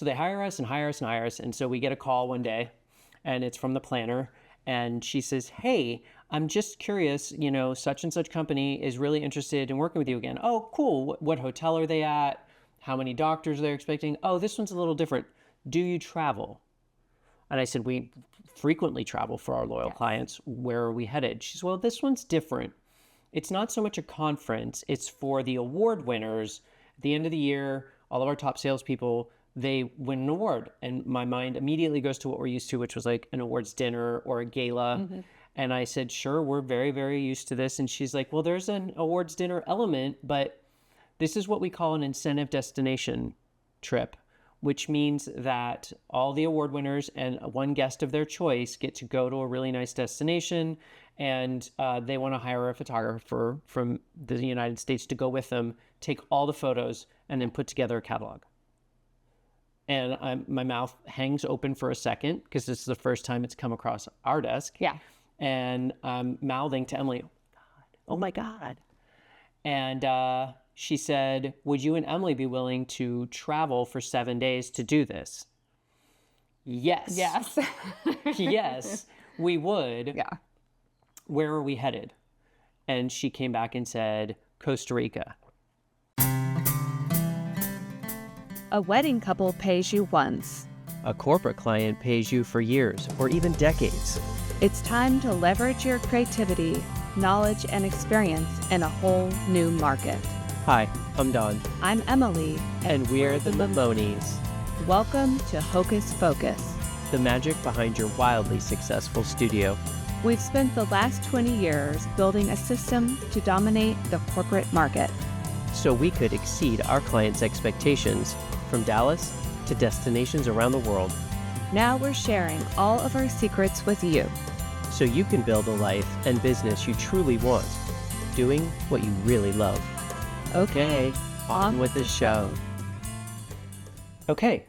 So they hire us and hire us and hire us. And so we get a call one day, and it's from the planner. And she says, hey, I'm just curious, such and such company is really interested in working with you again. Oh, cool. What hotel are they at? How many doctors they're expecting? Oh, this one's a little different. Do you travel? And I said, we frequently travel for our loyal clients. Where are we headed? She said, well, this one's different. It's not so much a conference. It's for the award winners. At the end of the year, all of our top salespeople, they win an award. And my mind immediately goes to what we're used to, which was like an awards dinner or a gala. Mm-hmm. And I said, sure, we're very, very used to this. And she's like, well, there's an awards dinner element, but this is what we call an incentive destination trip, which means that all the award winners and one guest of their choice get to go to a really nice destination, and they want to hire a photographer from the United States to go with them, take all the photos, and then put together a catalog. And my mouth hangs open for a second because this is the first time it's come across our desk. Yeah. And I'm mouthing to Emily, oh my God. And she said, would you and Emily be willing to travel for 7 days to do this? Yes. Yes. Yes, we would. Yeah. Where are we headed? And she came back and said, Costa Rica. A wedding couple pays you once. A corporate client pays you for years or even decades. It's time to leverage your creativity, knowledge, and experience in a whole new market. Hi, I'm Don. I'm Emily. And we're the Mamones. Welcome to Hocus Focus, the magic behind your wildly successful studio. We've spent the last 20 years building a system to dominate the corporate market, so we could exceed our clients' expectations from Dallas to destinations around the world. Now we're sharing all of our secrets with you, so you can build a life and business you truly want, doing what you really love. Okay, on with the show. Okay,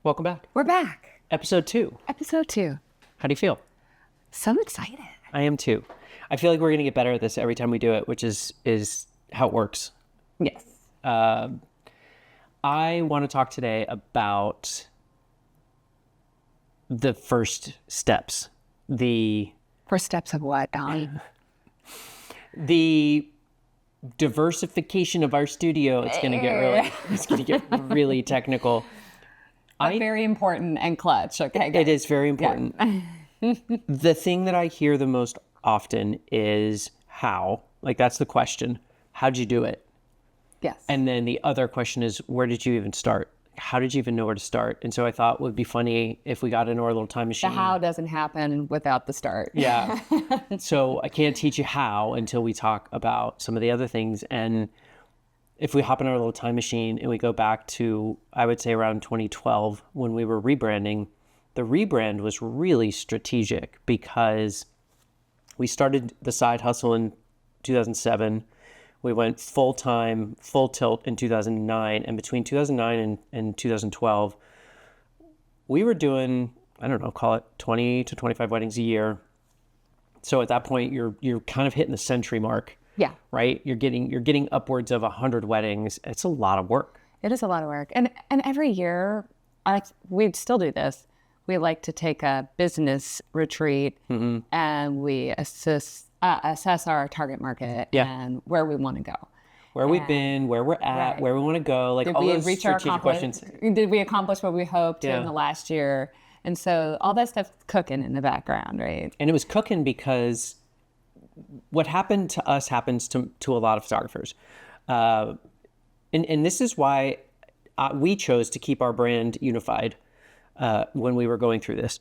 welcome back. We're back. Episode 2. Episode 2. How do you feel? So excited. I am too. I feel like we're going to get better at this every time we do it, which is how it works. Yes. I want to talk today about the first steps. The first steps of what, Don? The diversification of our studio. It's going to get really technical. Very important and clutch. Okay. It is very important. Yeah. The thing that I hear the most often is how. Like, that's the question. How'd you do it? Yes. And then the other question is, where did you even start? How did you even know where to start? And so I thought it would be funny if we got into our little time machine. The how doesn't happen without the start. Yeah. So I can't teach you how until we talk about some of the other things. And if we hop in our little time machine and we go back to, I would say around 2012 when we were rebranding, the rebrand was really strategic because we started the side hustle in 2007. We went full-time, full tilt in 2009. And between 2009 and 2012, we were doing, I don't know, call it 20 to 25 weddings a year. So at that point, you're kind of hitting the century mark. Yeah. Right? You're getting upwards of 100 weddings. It's a lot of work. It is a lot of work. And every year, we still do this. We like to take a business retreat, mm-hmm. and we assess our target market and where we want to go. Where we've been, where we're at, where we want to go, like all those strategic questions. Did we accomplish what we hoped in the last year? And so all that stuff's cooking in the background, right? And it was cooking because what happened to us happens to a lot of photographers. And this is why we chose to keep our brand unified when we were going through this.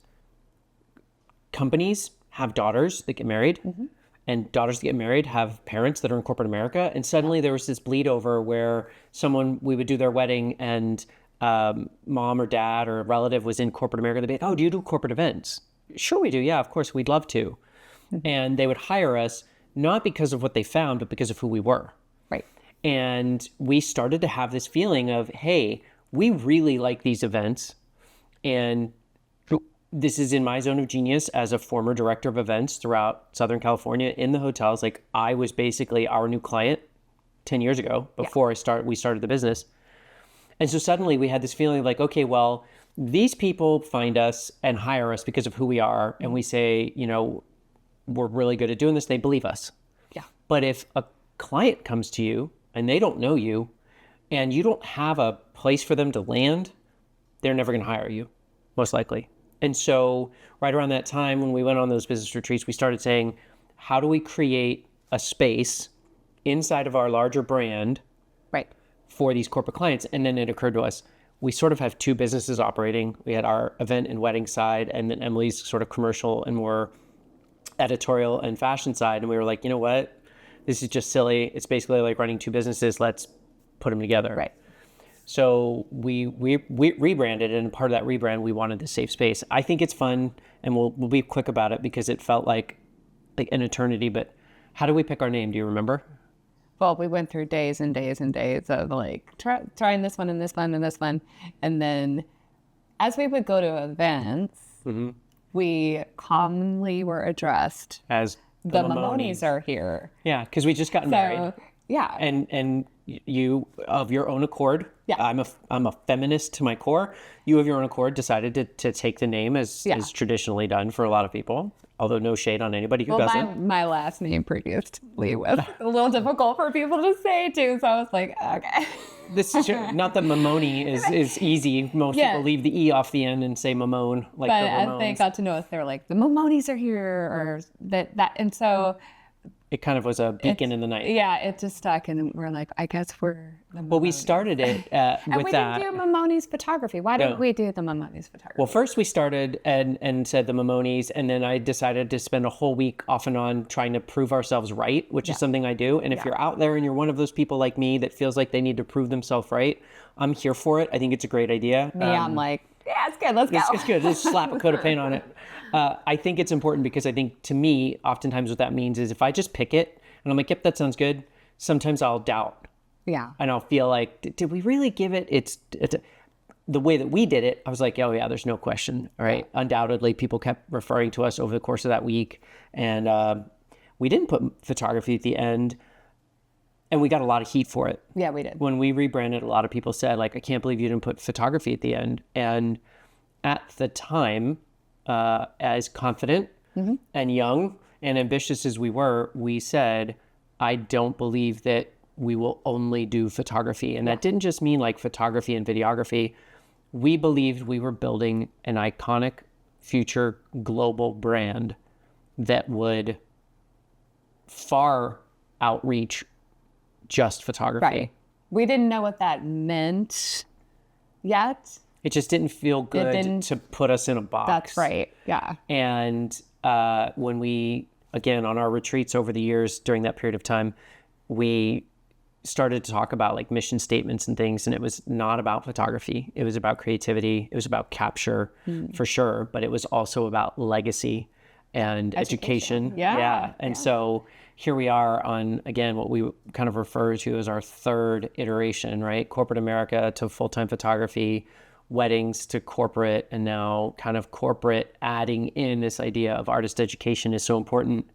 Companies have daughters that get married, mm-hmm. and daughters that get married have parents that are in corporate America. And suddenly there was this bleed over where we would do their wedding and mom or dad or a relative was in corporate America. They'd be like, oh, do you do corporate events? Sure we do. Yeah, of course, we'd love to. Mm-hmm. And they would hire us not because of what they found, but because of who we were. Right. And we started to have this feeling of, hey, we really like these events. And this is in my zone of genius as a former director of events throughout Southern California in the hotels. Like, I was basically our new client 10 years ago before we started the business. And so suddenly we had this feeling like, okay, well, these people find us and hire us because of who we are. And we say, we're really good at doing this. They believe us. Yeah. But if a client comes to you and they don't know you and you don't have a place for them to land, they're never going to hire you, most likely. And so right around that time when we went on those business retreats, we started saying, how do we create a space inside of our larger brand Right. for these corporate clients? And then it occurred to us, we sort of have two businesses operating. We had our event and wedding side, and then Emily's sort of commercial and more editorial and fashion side. And we were like, you know what? This is just silly. It's basically like running two businesses. Let's put them together. Right. So we rebranded, and part of that rebrand, we wanted the safe space. I think it's fun, and we'll be quick about it because it felt like an eternity. But how do we pick our name? Do you remember? Well, we went through days and days and days of like trying this one and this one and this one. And then as we would go to events, we commonly were addressed As the Mamones are here. Yeah, because we just got married. Yeah. And you, of your own accord, Yeah. I'm a feminist to my core. You, of your own accord, decided to take the name as is traditionally done for a lot of people. Although no shade on anybody who doesn't. My last name previously was a little difficult for people to say too, so I was like, okay. This is not that Mamoni is easy. Most people leave the E off the end and say Mamone, like But the as Ramones. they got to know us, they were like, the Mamones are here, or that, and so It kind of was a beacon in the night. yeah, it just stuck, and we're like, I guess we're the Mamones. Well, we started it and with we that. didn't do Mamones photography. Why didn't we do the Mamones photography? Well, first we started and said the Mamones, and then I decided to spend a whole week off and on trying to prove ourselves right, which is something I do. And if you're out there and you're one of those people like me that feels like they need to prove themselves right, I'm here for it. I think it's a great idea. I'm like, yeah, it's good. Let's go. It's good. Just slap a coat of paint on it. I think it's important because I think, to me, oftentimes what that means is if I just pick it and I'm like, yep, that sounds good, sometimes I'll doubt. Yeah. And I'll feel like, did we really give it? It's the way that we did it. I was like, oh yeah, there's no question. All right. Yeah. Undoubtedly, people kept referring to us over the course of that week. And we didn't put photography at the end. And we got a lot of heat for it. Yeah, we did. When we rebranded, a lot of people said, like, I can't believe you didn't put photography at the end. And at the time, as confident and young and ambitious as we were, we said, I don't believe that we will only do photography. And that didn't just mean like photography and videography. We believed we were building an iconic future global brand that would far outreach just photography. Right. We didn't know what that meant yet. It just didn't feel good to put us in a box. That's right. Yeah. And when we, again, on our retreats over the years during that period of time, we started to talk about like mission statements and things. And it was not about photography. It was about creativity. It was about capture for sure. But it was also about legacy and education. Yeah. And so here we are on, again, what we kind of refer to as our third iteration, right? Corporate America to full-time photography, weddings to corporate, and now kind of corporate adding in this idea of artist education is so important.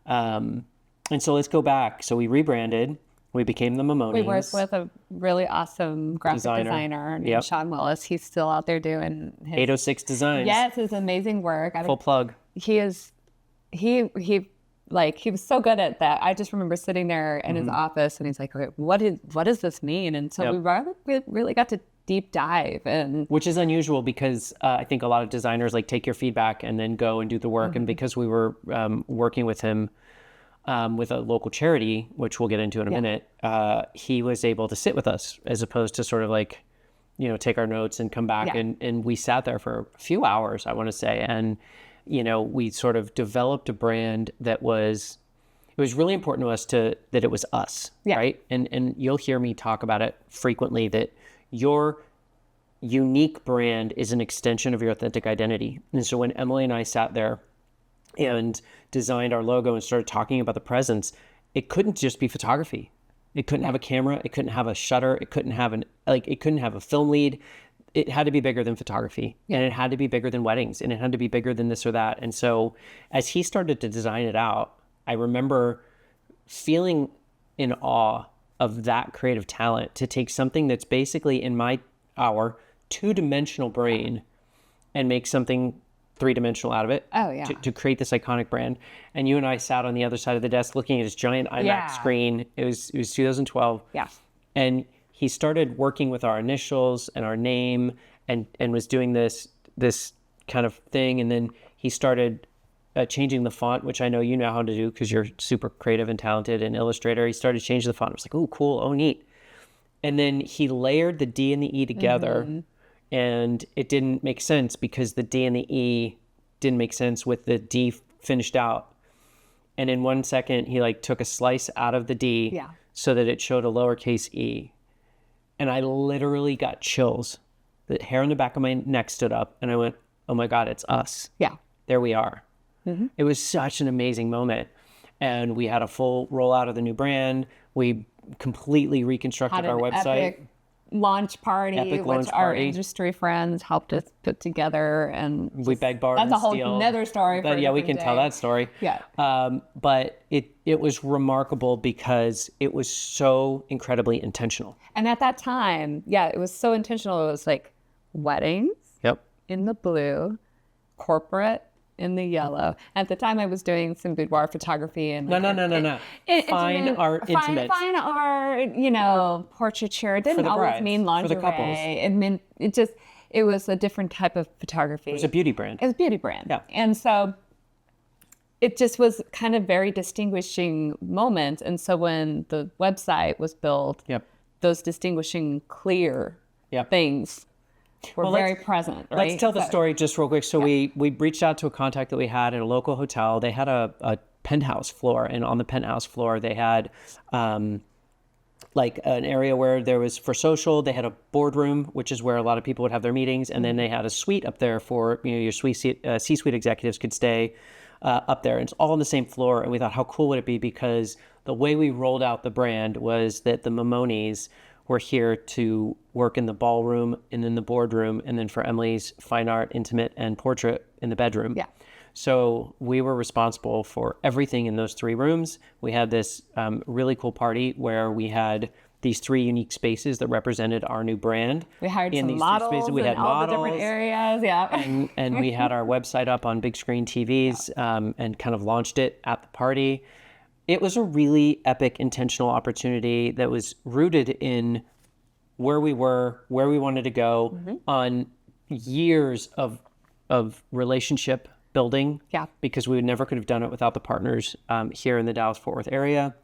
And so let's go back. So we rebranded. We became the Mamones. We worked with a really awesome graphic designer named Sean Willis. He's still out there doing his 806 Designs. Yes, his amazing work. Full plug. He was so good at that. I just remember sitting there in his office and he's like, okay, what does this mean? And so we really got to deep dive, and which is unusual because I think a lot of designers like take your feedback and then go and do the work. And because we were working with him with a local charity, which we'll get into in a minute, he was able to sit with us as opposed to sort of like, take our notes and come back. And we sat there for a few hours, I want to say. And, we sort of developed a brand that it was really important to us that it was us, right? And you'll hear me talk about it frequently, that your unique brand is an extension of your authentic identity. And so when Emily and I sat there and designed our logo and started talking about the presence, it couldn't just be photography. It couldn't have a camera. It couldn't have a shutter. It couldn't have it couldn't have a film lead. It had to be bigger than photography, and it had to be bigger than weddings, and it had to be bigger than this or that. And so as he started to design it out, I remember feeling in awe of that creative talent to take something that's basically, in my our two-dimensional brain and make something three-dimensional out of it. Oh, yeah. To create this iconic brand. And you and I sat on the other side of the desk looking at this giant IMAX screen. It was 2012. Yeah. And he started working with our initials and our name and was doing this kind of thing. And then he started changing the font, which I know you know how to do because you're super creative and talented and Illustrator. He started changing the font. I was like, oh, cool. Oh, neat. And then he layered the D and the E together. And it didn't make sense because the D and the E didn't make sense with the D finished out. And in 1 second, he like took a slice out of the D so that it showed a lowercase e. And I literally got chills. The hair on the back of my neck stood up and I went, oh my God, it's us. Yeah. There we are. It was such an amazing moment. And we had a full rollout of the new brand. We completely reconstructed our website. Epic launch party, which our industry friends helped us put together, and we begged, borrowed, that's and a whole steal. Another story. Yeah, we can tell that story. Yeah. But it was remarkable because it was so incredibly intentional. And at that time, it was so intentional. It was like weddings in the blue, corporate in the yellow. At the time, I was doing some boudoir photography and no. Fine art, intimate. Fine art, portraiture. It didn't always mean lingerie. For the couples. It meant it was a different type of photography. It was a beauty brand. It was a beauty brand. Yeah. And so it just was kind of very distinguishing moment. And so when the website was built, those distinguishing clear things were very present. Right? Let's tell the story just real quick. So we reached out to a contact that we had at a local hotel. They had a penthouse floor, and on the penthouse floor they had like an area where there was for social. They had a boardroom, which is where a lot of people would have their meetings, and then they had a suite up there for your C-suite executives could stay up there. And it's all on the same floor. And we thought, how cool would it be? Because the way we rolled out the brand was that the Mamones were here to work in the ballroom and in the boardroom, and then for Emily's fine art, intimate, and portrait in the bedroom. Yeah. So we were responsible for everything in those three rooms. We had this really cool party where we had these three unique spaces that represented our new brand. We hired some models We had in all the different areas, and we had our website up on big screen TVs and kind of launched it at the party. It was a really epic, intentional opportunity that was rooted in where we were, where we wanted to go, on years of relationship building. Yeah. Because we never could have done it without the partners here in the Dallas-Fort Worth area.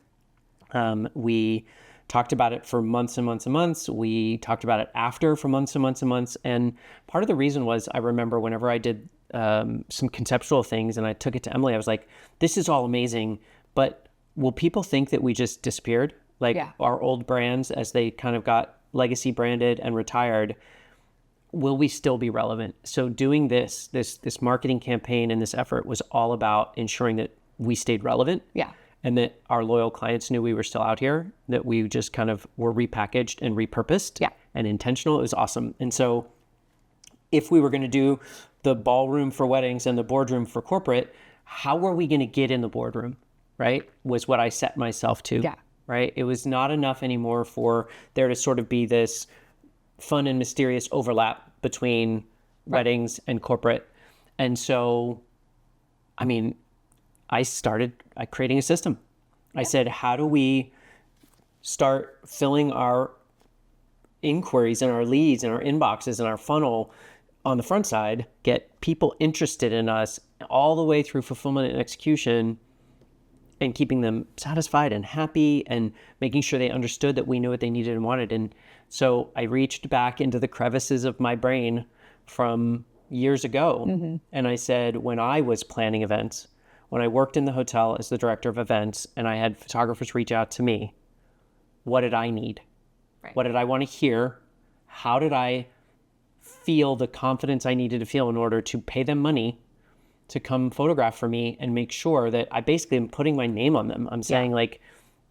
We talked about it for months and months and months. We talked about it after for months and months and months. And part of the reason was I remember whenever I did some conceptual things and I took it to Emily, I was like, this is all amazing, but will people think that we just disappeared? Like our old brands, as they kind of got legacy branded and retired, will we still be relevant? So doing this marketing campaign and this effort was all about ensuring that we stayed relevant. Yeah. And that our loyal clients knew we were still out here, that we just kind of were repackaged and repurposed and intentional. It was awesome. And so if we were going to do the ballroom for weddings and the boardroom for corporate, how were we going to get in the boardroom? Right, was what I set myself to. Yeah. Right. It was not enough anymore for there to sort of be this fun and mysterious overlap between weddings and corporate. And so, I mean, I started creating a system. I said, how do we start filling our inquiries and our leads and our inboxes and our funnel on the front side, get people interested in us all the way through fulfillment and execution, and keeping them satisfied and happy and making sure they understood that we knew what they needed and wanted. And so I reached back into the crevices of my brain from years ago. And I said, when I was planning events, when I worked in the hotel as the director of events and I had photographers reach out to me, what did I need? Right. What did I want to hear? How did I feel the confidence I needed to feel in order to pay them money to come photograph for me and make sure that I basically am putting my name on them. I'm saying like,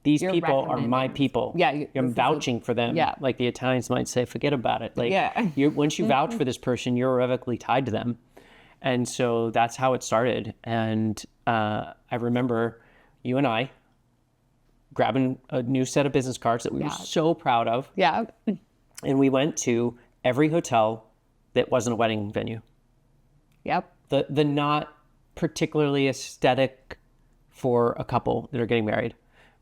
these people are my people. Yeah. I'm vouching for them. Yeah. Like the Italians might say, forget about it. Like once you vouch for this person, you're irrevocably tied to them. And so that's how it started. And I remember you and I grabbing a new set of business cards that we were so proud of. Yeah. And we went to every hotel that wasn't a wedding venue. Yep. The not particularly aesthetic for a couple that are getting married.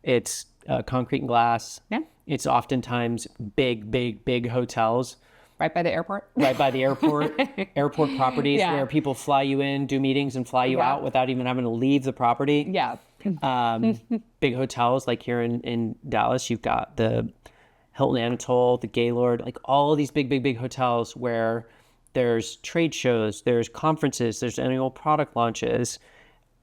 It's concrete and glass. Yeah. It's oftentimes big hotels. Right by the airport. Right by the airport. Airport properties Yeah. where people fly you in, do meetings, and fly you Yeah. out without even having to leave the property. Yeah. Big hotels like here in Dallas, you've got the Hilton Anatole, the Gaylord, like all of these big hotels where there's trade shows, there's conferences, there's annual product launches.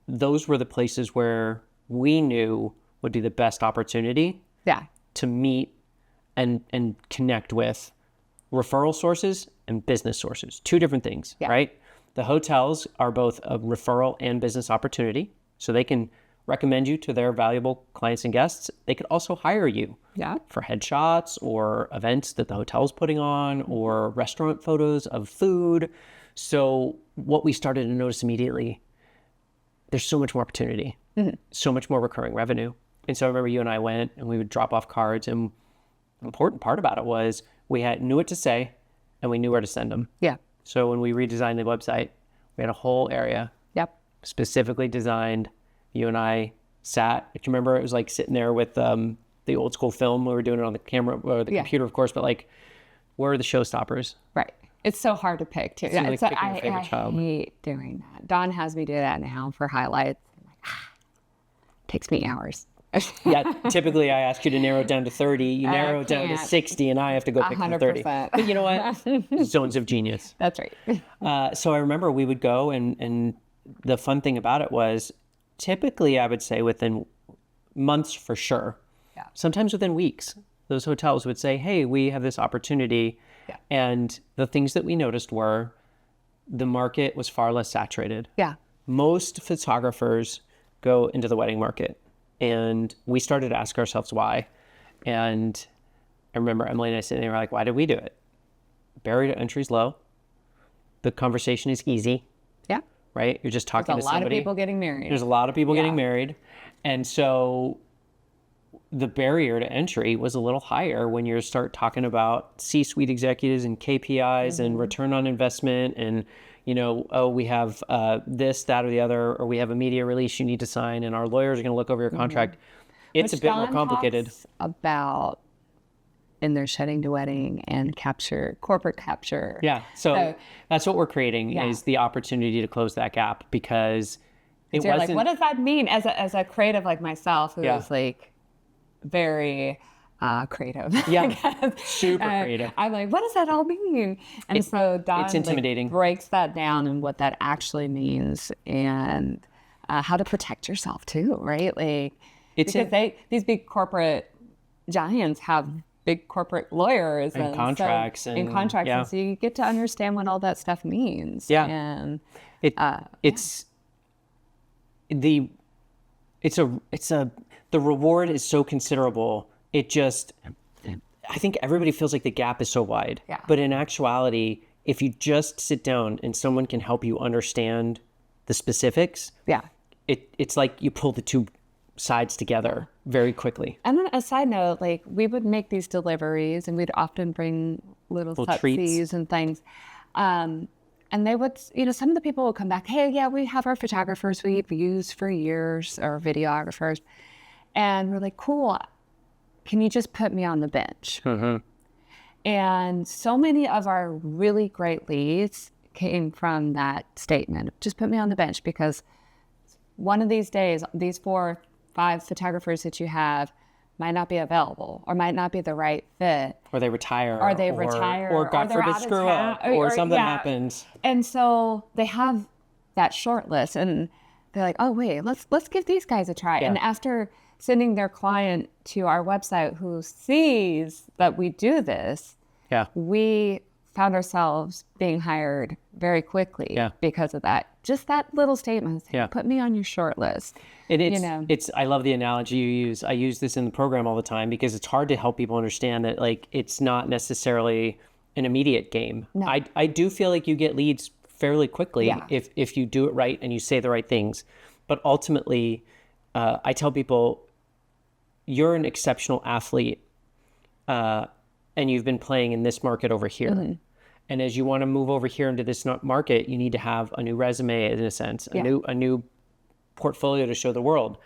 Those were the places where we knew would be the best opportunity Yeah. to meet and connect with referral sources and business sources. Two different things, Yeah. right? The hotels are both a referral and business opportunity, so they can recommend you to their valuable clients and guests. They could also hire you Yeah. for headshots or events that the hotel's putting on or restaurant photos of food. So what we started to notice immediately, there's so much more opportunity, so much more recurring revenue. And so I remember you and I went and we would drop off cards, and the important part about it was we knew what to say and we knew where to send them. Yeah. So when we redesigned the website, we had a whole area Yep. specifically designed. You and I sat, if you remember, it was like sitting there with the old school film. We were doing it on the camera or the Yeah. computer, of course, but like, where are the showstoppers? Right. It's so hard to pick too. like It's like, picking your favorite I child. hate doing that. Dawn has me do that now for highlights. I'm like, takes me hours. Yeah, typically I ask you to narrow it down to 30. You narrow it down to can't. 60, and I have to go pick the 30. 100%. But you know what? Zones of genius. That's right. So I remember we would go, and the fun thing about it was typically I would say within months for sure. Yeah. Sometimes within weeks, those hotels would say, hey, we have this opportunity. Yeah. And the things that we noticed were the market was far less saturated. Yeah. Most photographers go into the wedding market, and we started to ask ourselves why. And I remember Emily and I sitting there like, why did we do it? Barrier to entry is low. The conversation is easy, Yeah. right? You're just talking There's to a lot somebody. of people getting married. There's a lot of people Yeah. getting married. And so the barrier to entry was a little higher when you start talking about C-suite executives and KPIs and return on investment and, you know, oh, we have this, that, or the other, or we have a media release you need to sign, and our lawyers are going to look over your contract. It's Which a bit more Dawn complicated. talks about in their Shedding to Wedding and corporate capture. Yeah. So that's what we're creating Yeah. is the opportunity to close that gap, because it So you're wasn't. like, what does that mean as a creative like myself who Yeah. is like very creative? Yeah. I guess. Super creative. I'm like, what does that all mean? And so Dawn it's intimidating. like, breaks that down and what that actually means and how to protect yourself too, right? Like, It's because these big corporate giants have big corporate lawyers And contracts so, and- contracts, yeah. and so you get to understand what all that stuff means. Yeah. And The reward is so considerable. It just, I think everybody feels like the gap is so wide. Yeah. But in actuality, if you just sit down and someone can help you understand the specifics, yeah. it's like you pull the two sides together very quickly. And then a side note, like we would make these deliveries and we'd often bring little treats. tutsies and things. And they would, some of the people would come back, hey, yeah, we have our photographers we've used for years, or videographers. And we're like, cool, can you just put me on the bench? Mm-hmm. And so many of our really great leads came from that statement, just put me on the bench, because one of these days, these 4 or 5 photographers that you have might not be available or might not be the right fit. Or they retire. Or they retire, Or God or they're forbid out of screw town, up. Or something yeah. happens. And so they have that short list and they're like, oh, wait, let's give these guys a try. Yeah. And after sending their client to our website who sees that we do this, Yeah. we found ourselves being hired very quickly Yeah. because of that. Just that little statement, Yeah. put me on your short list. And You I love the analogy you use. I use this in the program all the time because it's hard to help people understand that like it's not necessarily an immediate game. No. I do feel like you get leads fairly quickly Yeah. if you do it right and you say the right things. But ultimately, I tell people, you're an exceptional athlete and you've been playing in this market over here. Mm-hmm. And as you want to move over here into this market, you need to have a new resume, in a sense, a new portfolio to show the world.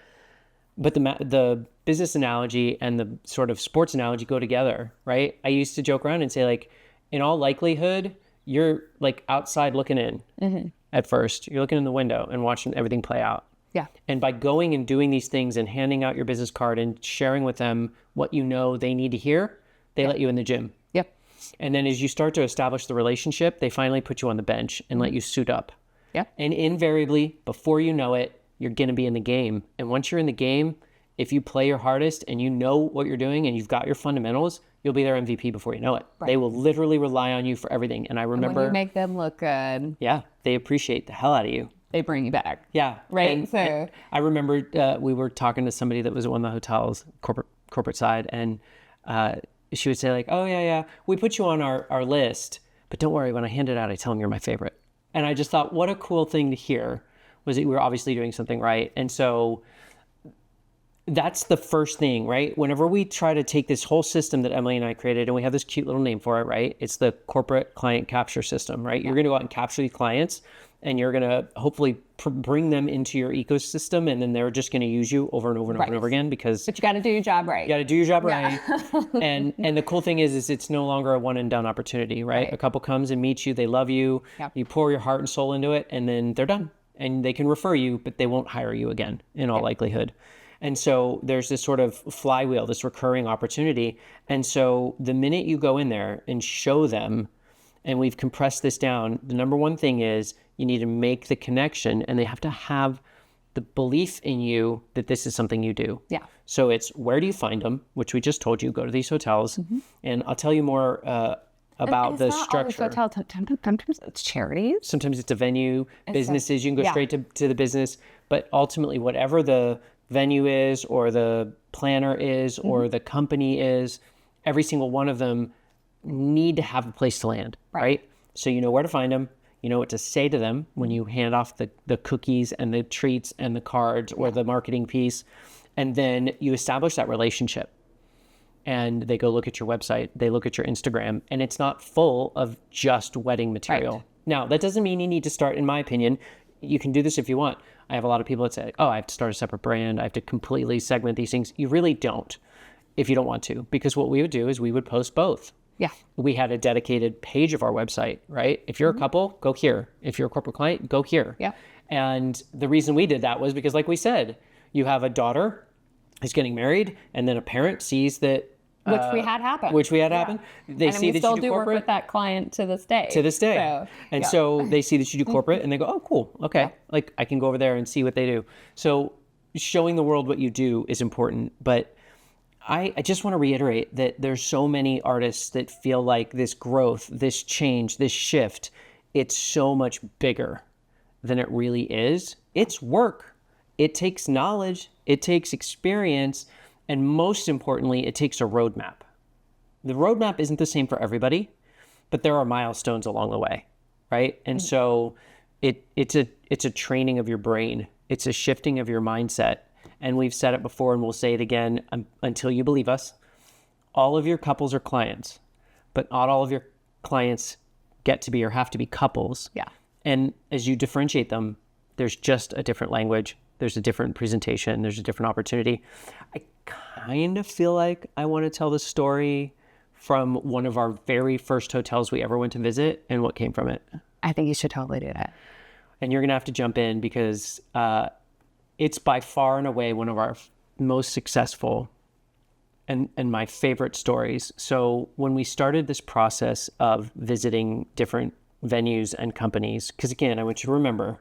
But the business analogy and the sort of sports analogy go together, right? I used to joke around and say, like, in all likelihood, you're like outside looking in at first. You're looking in the window and watching everything play out. Yeah. And by going and doing these things and handing out your business card and sharing with them what you know they need to hear, they let you in the gym. Yep. And then as you start to establish the relationship, they finally put you on the bench and let you suit up. Yeah. And invariably, before you know it, you're going to be in the game. And once you're in the game, if you play your hardest and you know what you're doing and you've got your fundamentals, you'll be their MVP before you know it. Right. They will literally rely on you for everything. And I remember... And when you make them look good... Yeah, they appreciate the hell out of you. They bring you back. Yeah. Right. And I remember we were talking to somebody that was at one of the hotels, corporate side, and she would say like, oh, yeah, we put you on our list, but don't worry, when I hand it out, I tell them you're my favorite. And I just thought, what a cool thing to hear, was that we were obviously doing something right. And so that's the first thing, right? Whenever we try to take this whole system that Emily and I created, and we have this cute little name for it, right? It's the corporate client capture system, right? Yeah. You're going to go out and capture these clients, and you're going to hopefully bring them into your ecosystem, and then they're just going to use you over and over and over and over again, because... But you got to do your job right. You got to do your job right. And the cool thing is it's no longer a one and done opportunity, right? A couple comes and meets you, they love you, you pour your heart and soul into it, and then they're done. And they can refer you, but they won't hire you again in all likelihood. And so there's this sort of flywheel, this recurring opportunity. And so the minute you go in there and show them, and we've compressed this down, the number one thing is you need to make the connection, and they have to have the belief in you that this is something you do. Yeah. So it's, where do you find them? Which we just told you, go to these hotels. And I'll tell you more about the structure. Sometimes it's charities. Sometimes it's a venue, businesses. You can go straight to the business. But ultimately, whatever the venue is, or the planner is, or the company is, every single one of them need to have a place to land, right? So you know where to find them. You know what to say to them when you hand off the cookies and the treats and the cards or the marketing piece. And then you establish that relationship. And they go look at your website, they look at your Instagram, and it's not full of just wedding material. Right. Now, that doesn't mean you need to start, in my opinion, you can do this if you want. I have a lot of people that say, oh, I have to start a separate brand, I have to completely segment these things. You really don't, if you don't want to, because what we would do is we would post both. Yeah. We had a dedicated page of our website, right? If you're a couple, go here. If you're a corporate client, go here. Yeah. And the reason we did that was because, like we said, you have a daughter who's getting married, and then a parent sees that... Which we had happen. They and see we that still you do do corporate. Work with that client to this day. So they see that you do corporate, and they go, oh, cool. Okay. Yeah. Like, I can go over there and see what they do. So showing the world what you do is important. But I just want to reiterate that there's so many artists that feel like this growth, this change, this shift, it's so much bigger than it really is. It's work. It takes knowledge. It takes experience. And most importantly, it takes a roadmap. The roadmap isn't the same for everybody, but there are milestones along the way, right? And so it's a training of your brain. It's a shifting of your mindset. And we've said it before, and we'll say it again until you believe us. All of your couples are clients, but not all of your clients get to be or have to be couples. Yeah. And as you differentiate them, there's just a different language. There's a different presentation. There's a different opportunity. I kind of feel like I want to tell the story from one of our very first hotels we ever went to visit and what came from it. I think you should totally do that. And you're going to have to jump in because it's by far and away one of our most successful and my favorite stories. So when we started this process of visiting different venues and companies, because again, I want you to remember,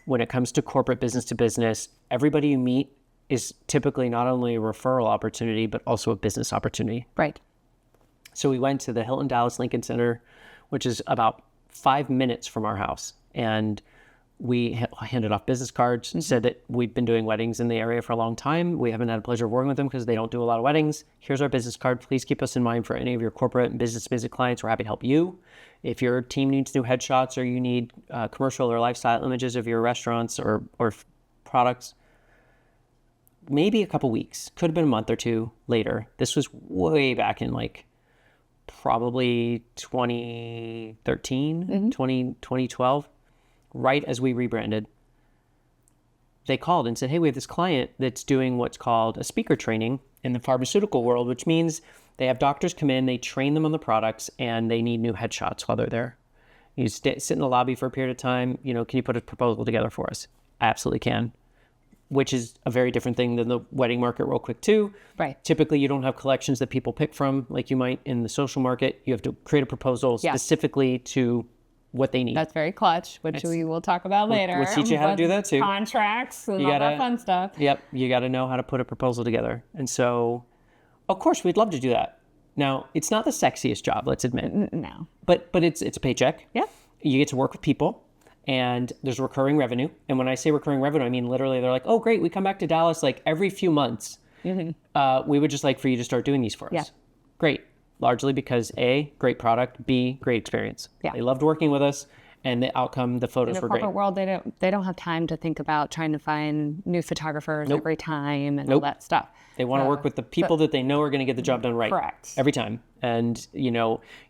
when it comes to corporate business to business, everybody you meet is typically not only a referral opportunity, but also a business opportunity. Right. So we went to the Hilton Dallas Lincoln Center, which is about 5 minutes from our house. And we handed off business cards and said that we've been doing weddings in the area for a long time. We haven't had the pleasure of working with them because they don't do a lot of weddings. Here's our business card. Please keep us in mind for any of your corporate and business clients. We're happy to help you. If your team needs new headshots or you need commercial or lifestyle images of your restaurants or products, maybe a couple weeks, could have been a month or two later. This was way back in like probably 2013, 2012, right as we rebranded. They called and said, hey, we have this client that's doing what's called a speaker training in the pharmaceutical world, which means they have doctors come in, they train them on the products, and they need new headshots while they're there. You sit in the lobby for a period of time, can you put a proposal together for us? I absolutely can, which is a very different thing than the wedding market real quick too. Right. Typically, you don't have collections that people pick from like you might in the social market. You have to create a proposal specifically to what they need. That's very clutch, which we will talk about later. We'll teach you how to do that too. Contracts and all that fun stuff. Yep. You got to know how to put a proposal together. And so, of course, we'd love to do that. Now, it's not the sexiest job, let's admit. No. But it's a paycheck. Yeah. You get to work with people and there's recurring revenue. And when I say recurring revenue, I mean literally they're like, oh, great, we come back to Dallas like every few months. We would just like for you to start doing these for us. Yeah. Great. Largely because A, great product, B, great experience. Yeah. They loved working with us, and the outcome, the photos were great. In the corporate world, they don't have time to think about trying to find new photographers every time and all that stuff. They want to work with the people that they know are going to get the job done right. Correct. Every time. And, you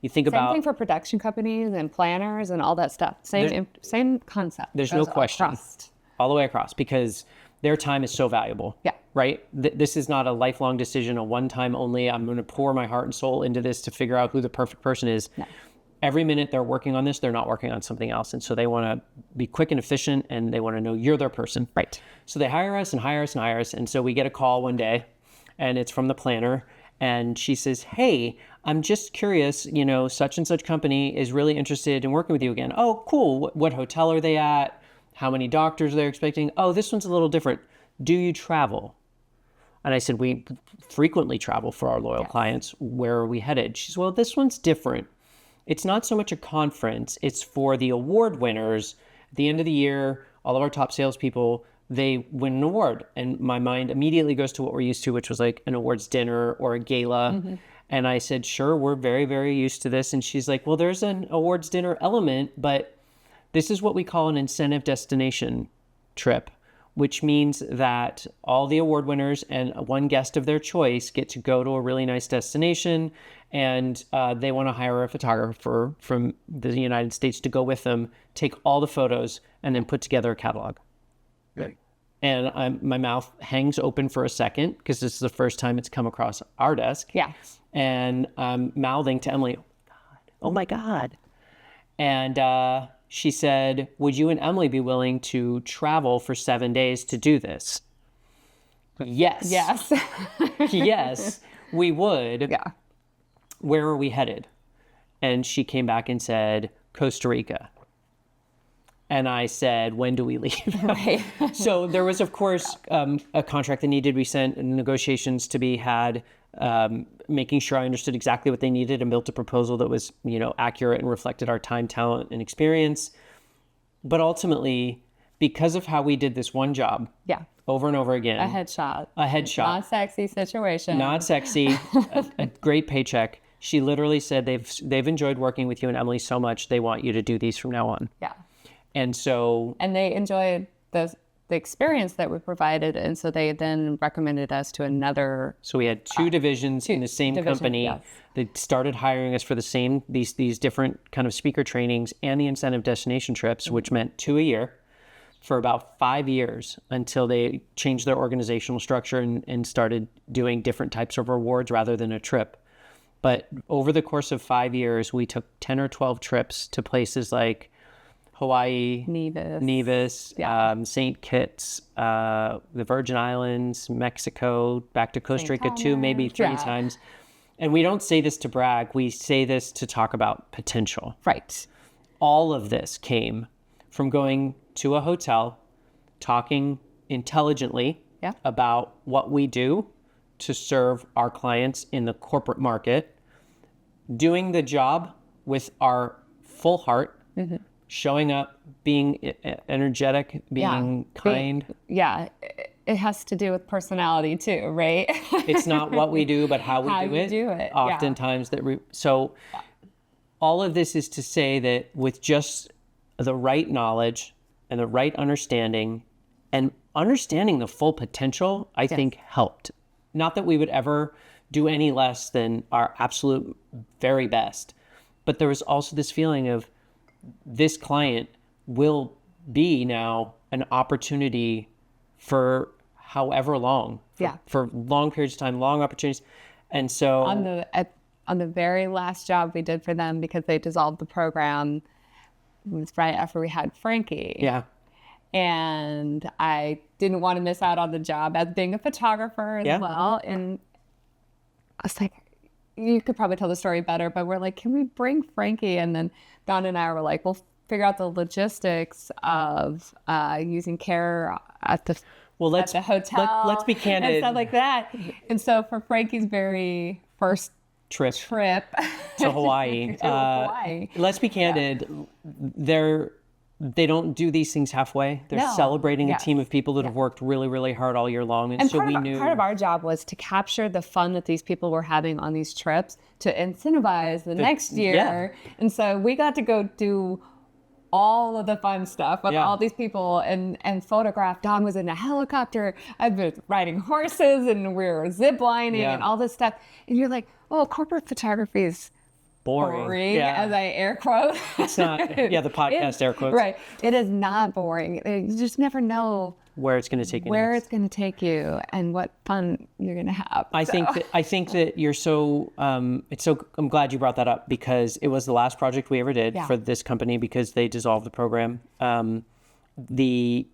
think Same about... thing for production companies and planners and all that stuff. Same concept. There's no question. Across. All the way across, because their time is so valuable. Yeah. Right? This is not a lifelong decision, a one-time only, I'm going to pour my heart and soul into this to figure out who the perfect person is. No. Every minute they're working on this, they're not working on something else. And so they want to be quick and efficient, and they want to know you're their person. Right. So they hire us and hire us and hire us. And so we get a call one day, and it's from the planner. And she says, hey, I'm just curious, such and such company is really interested in working with you again. Oh, cool. What hotel are they at? How many doctors are they expecting? Oh, this one's a little different. Do you travel? And I said, we frequently travel for our loyal clients. Where are we headed? She said, well, this one's different. It's not so much a conference. It's for the award winners. At the end of the year, all of our top salespeople, they win an award. And my mind immediately goes to what we're used to, which was like an awards dinner or a gala. And I said, sure, we're very, very used to this. And she's like, well, there's an awards dinner element, but this is what we call an incentive destination trip, which means that all the award winners and one guest of their choice get to go to a really nice destination, and they want to hire a photographer from the United States to go with them, take all the photos, and then put together a catalog. Right. And my mouth hangs open for a second because this is the first time it's come across our desk. Yeah. And I'm mouthing to Emily, oh my God. And she said, would you and Emily be willing to travel for 7 days to do this? Yes. Yes. Yes, we would. Yeah. Where are we headed? And she came back and said, Costa Rica. And I said, when do we leave? Right. So there was, of course, a contract that needed to be sent and negotiations to be had, making sure I understood exactly what they needed and built a proposal that was, accurate and reflected our time, talent, and experience. But ultimately, because of how we did this one job over and over again. A headshot. Not sexy situation. Not sexy, a great paycheck. She literally said they've enjoyed working with you and Emily so much, they want you to do these from now on. Yeah. And so... And they enjoyed the experience that we provided, and so they then recommended us to another... So we had two divisions in the same company. Yes. They started hiring us for the same, these different kind of speaker trainings and the incentive destination trips, which meant 2 a year for about 5 years until they changed their organizational structure and started doing different types of rewards rather than a trip. But over the course of 5 years, we took 10 or 12 trips to places like Hawaii, Nevis, St. Kitts, the Virgin Islands, Mexico, back to Costa Rica 2, maybe 3 times. And we don't say this to brag. We say this to talk about potential. Right. All of this came from going to a hotel, talking intelligently about what we do to serve our clients in the corporate market, doing the job with our full heart, showing up, being energetic, being kind. It has to do with personality too, right? It's not what we do, but how we do it. Oftentimes all of this is to say that with just the right knowledge and the right understanding and understanding the full potential, I think helped. Not that we would ever do any less than our absolute very best. But there was also this feeling of this client will be now an opportunity for however long, for long periods of time, long opportunities. And so on the very last job we did for them, because they dissolved the program, it was right after we had Frankie. Yeah. And I didn't want to miss out on the job as being a photographer as well. And I was like, you could probably tell the story better, but we're like, can we bring Frankie? And then Don and I were like, we'll figure out the logistics of using care at the hotel. Let's be candid. And stuff like that. And so for Frankie's very first trip to Hawaii, let's be candid. They don't do these things halfway. They're celebrating a team of people that have worked really, really hard all year long. And so part of our job was to capture the fun that these people were having on these trips to incentivize the next year. Yeah. And so we got to go do all of the fun stuff with all these people and photograph. Don was in a helicopter. I've been riding horses and we were zip lining and all this stuff. And you're like, oh, corporate photography is boring, as I air quote. It's not, the podcast air quotes. Right. It is not boring. You just never know where it's going to take you it's going to take you and what fun you're going to have. I think that you're so, I'm glad you brought that up, because it was the last project we ever did for this company because they dissolved the program. The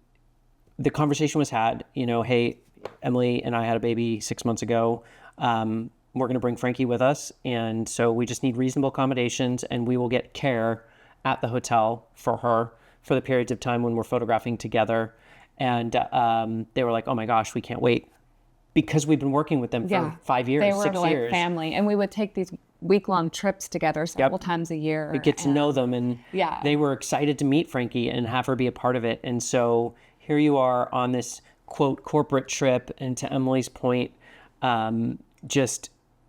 conversation was had, hey, Emily and I had a baby 6 months ago. We're going to bring Frankie with us. And so we just need reasonable accommodations, and we will get care at the hotel for her for the periods of time when we're photographing together. And they were like, oh my gosh, we can't wait. Because we've been working with them for 5 years, 6 years. They were like family. And we would take these week-long trips together several times a year. We get to know them. And they were excited to meet Frankie and have her be a part of it. And so here you are on this, quote, corporate trip. And to Emily's point,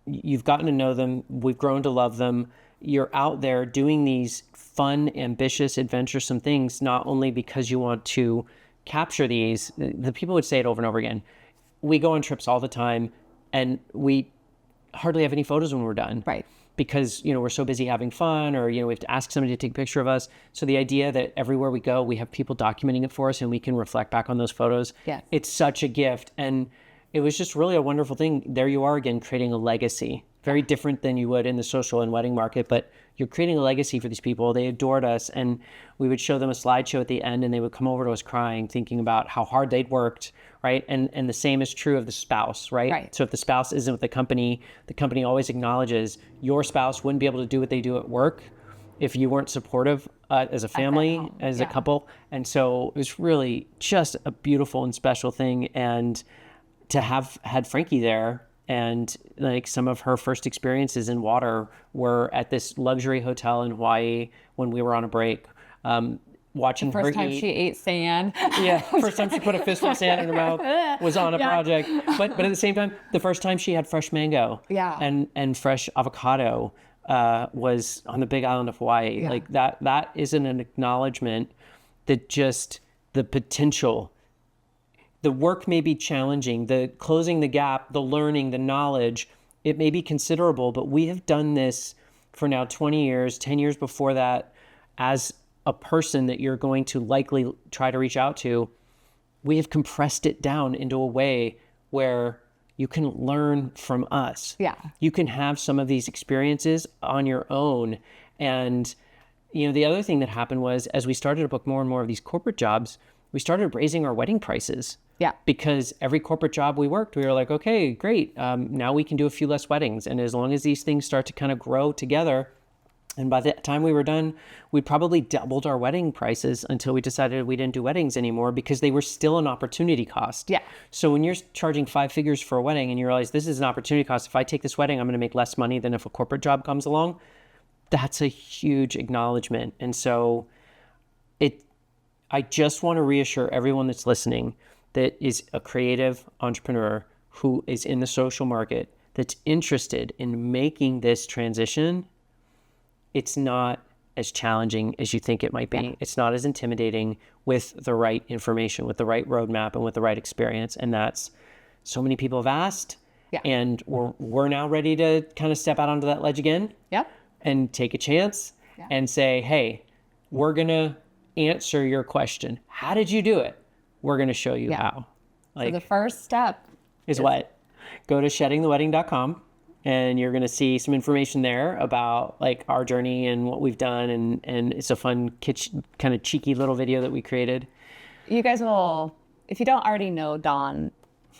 you've gotten to know them. We've grown to love them. You're out there doing these fun, ambitious, adventuresome things, not only because you want to capture these. The people would say it over and over again. We go on trips all the time and we hardly have any photos when we're done. Right. Because, we're so busy having fun, or, we have to ask somebody to take a picture of us. So the idea that everywhere we go, we have people documenting it for us and we can reflect back on those photos. Yes. It's such a gift. And it was just really a wonderful thing. There you are again, creating a legacy. Very different than you would in the social and wedding market, but you're creating a legacy for these people. They adored us, and we would show them a slideshow at the end, and they would come over to us crying, thinking about how hard they'd worked, right? And the same is true of the spouse, right? So if the spouse isn't with the company always acknowledges your spouse wouldn't be able to do what they do at work if you weren't supportive as a family, as a couple. And so it was really just a beautiful and special thing. And to have had Frankie there, and like some of her first experiences in water were at this luxury hotel in Hawaii when we were on a break, watching her eat. First time she ate sand. First time she put a fistful of sand in her mouth was on a project. But at the same time, the first time she had fresh mango and fresh avocado was on the big island of Hawaii. Yeah. Like that isn't an acknowledgement that just the potential. The work may be challenging, the closing the gap, the learning, the knowledge, it may be considerable, but we have done this for now 20 years, 10 years before that, as a person that you're going to likely try to reach out to. We have compressed it down into a way where you can learn from us. Yeah. You can have some of these experiences on your own. And, the other thing that happened was, as we started to book more and more of these corporate jobs, we started raising our wedding prices. Yeah. Because every corporate job we worked, we were like, okay, great. Now we can do a few less weddings. And as long as these things start to kind of grow together, and by the time we were done, we probably doubled our wedding prices until we decided we didn't do weddings anymore because they were still an opportunity cost. Yeah. So when you're charging 5 figures for a wedding and you realize this is an opportunity cost, if I take this wedding, I'm going to make less money than if a corporate job comes along, that's a huge acknowledgement. And so I just want to reassure everyone that's listening that is a creative entrepreneur who is in the social market that's interested in making this transition. It's not as challenging as you think it might be. Yeah. It's not as intimidating with the right information, with the right roadmap, and with the right experience. And that's so many people have asked, Yeah. And we're now ready to kind of step out onto that ledge again Yep. and take a chance and say, hey, we're going to answer your question. How did you do it? We're going to show you how. So the first step is what? Go to sheddingthewedding.com and you're going to see some information there about like our journey and what we've done. And it's a fun, kind of cheeky little video that we created. You guys will, if you don't already know Don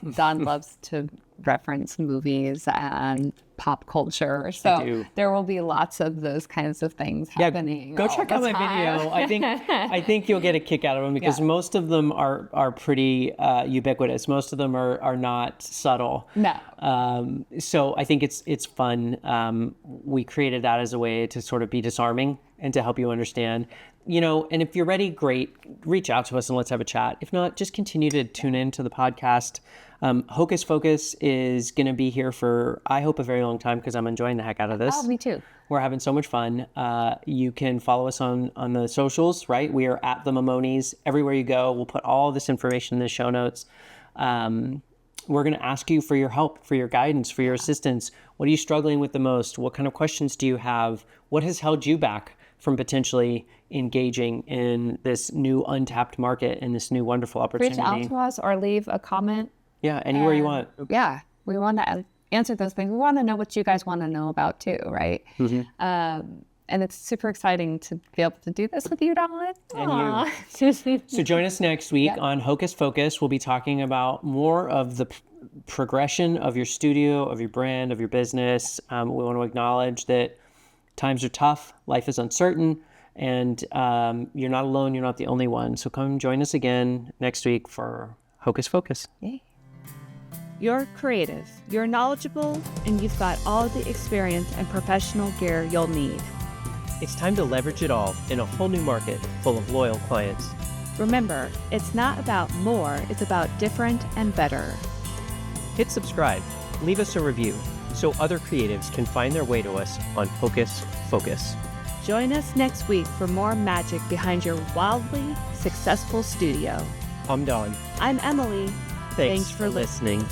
loves to reference movies and pop culture. So there will be lots of those kinds of things happening. Go check out my video. I think you'll get a kick out of them because most of them are pretty ubiquitous. Most of them are not subtle. No. So I think it's fun. We created that as a way to sort of be disarming and to help you understand. And if you're ready, great. Reach out to us and let's have a chat. If not, just continue to tune in to the podcast. Hocus Focus is going to be here for, I hope, a very long time because I'm enjoying the heck out of this. Oh, me too. We're having so much fun. You can follow us on the socials, right? We are at the Mamones. Everywhere you go, we'll put all this information in the show notes. We're going to ask you for your help, for your guidance, for your assistance. What are you struggling with the most? What kind of questions do you have? What has held you back from potentially engaging in this new untapped market and this new wonderful opportunity? Reach out to us or leave a comment. Yeah, anywhere you want. Yeah, we want to answer those things. We want to know what you guys want to know about too, right? Mm-hmm. And it's super exciting to be able to do this with you, Don. And you. So join us next week on Hocus Focus. We'll be talking about more of the progression of your studio, of your brand, of your business. We want to acknowledge that times are tough, life is uncertain, and you're not alone, you're not the only one. So come join us again next week for Hocus Focus. Yay. You're creative, you're knowledgeable, and you've got all the experience and professional gear you'll need. It's time to leverage it all in a whole new market full of loyal clients. Remember, it's not about more, it's about different and better. Hit subscribe, leave us a review, so other creatives can find their way to us on Hocus Focus. Join us next week for more magic behind your wildly successful studio. I'm Don. I'm Emily. Thanks for listening.